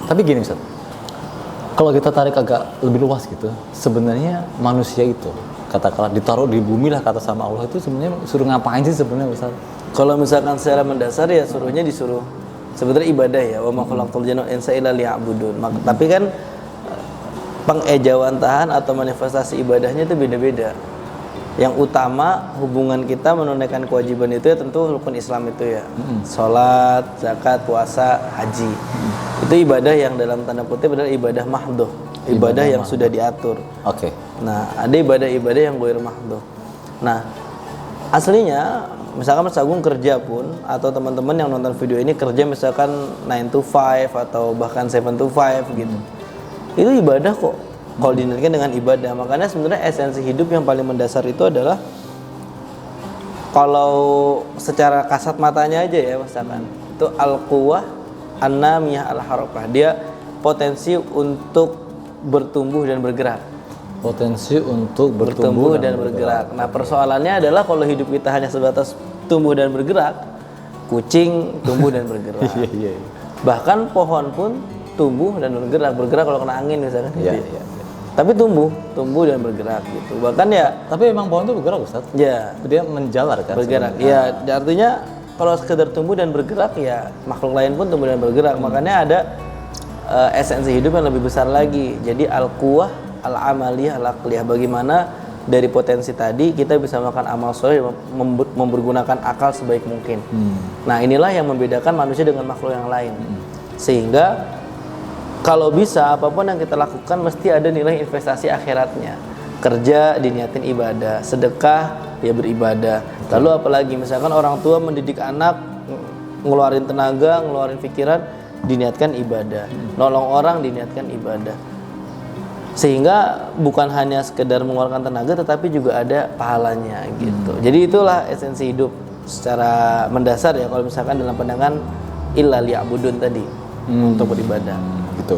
Tapi gini Ustaz, kalau kita tarik agak lebih luas gitu, sebenarnya manusia itu katakanlah ditaruh di bumi lah kata sama Allah itu sebenarnya suruh ngapain sih sebenarnya Ustaz? Kalau misalkan secara mendasar ya disuruh sebenarnya ibadah ya, wa ma khalaqtul jinna wal insa illa liya'budun. Tapi kan pengejawantahan atau manifestasi ibadahnya itu beda-beda. Yang utama hubungan kita menunaikan kewajiban itu ya tentu rukun Islam itu ya. Salat, zakat, puasa, haji. Itu ibadah yang dalam tanda kutip adalah ibadah mahdhah, ibadah yang sudah diatur. Oke. Nah, ada ibadah-ibadah yang ghair mahdhah. Nah, aslinya misalkan Mas Agung kerja pun atau teman-teman yang nonton video ini kerja misalkan 9 to 5 atau bahkan 7 to 5 gitu. Itu ibadah kok. Kalau diniatkan dengan ibadah, makanya sebenarnya esensi hidup yang paling mendasar itu adalah kalau secara kasat matanya aja ya misalkan itu al-quwwah an-namiyah al-harakah, dia potensi untuk bertumbuh dan bergerak. Potensi untuk Bertumbuh dan bergerak. Nah persoalannya adalah kalau hidup kita hanya sebatas tumbuh dan bergerak, kucing tumbuh dan bergerak. Iya. Bahkan pohon pun tumbuh dan bergerak kalau kena angin misalkan. Iya. Tapi tumbuh dan bergerak gitu. Bahkan ya, Tapi emang pohon itu bergerak Ustaz? ya Dia menjalar kan? bergerak. sebenarnya? Ya artinya kalau sekedar tumbuh dan bergerak ya makhluk lain pun tumbuh dan bergerak. Makanya ada esensi hidup yang lebih besar lagi. Jadi al-quwwah al-amaliyah al-aqliyah, bagaimana dari potensi tadi kita bisa melakukan amal soleh mempergunakan akal sebaik mungkin. Nah inilah yang membedakan manusia dengan makhluk yang lain. Sehingga kalau bisa apapun yang kita lakukan mesti ada nilai investasi akhiratnya. Kerja diniatin ibadah, sedekah dia beribadah. Lalu apalagi misalkan orang tua mendidik anak, ngeluarin tenaga, ngeluarin pikiran, diniatkan ibadah. Nolong orang diniatkan ibadah. Sehingga bukan hanya sekedar mengeluarkan tenaga tetapi juga ada pahalanya gitu. Jadi itulah esensi hidup secara mendasar ya kalau misalkan dalam pandangan illa liya'budun tadi, untuk beribadah.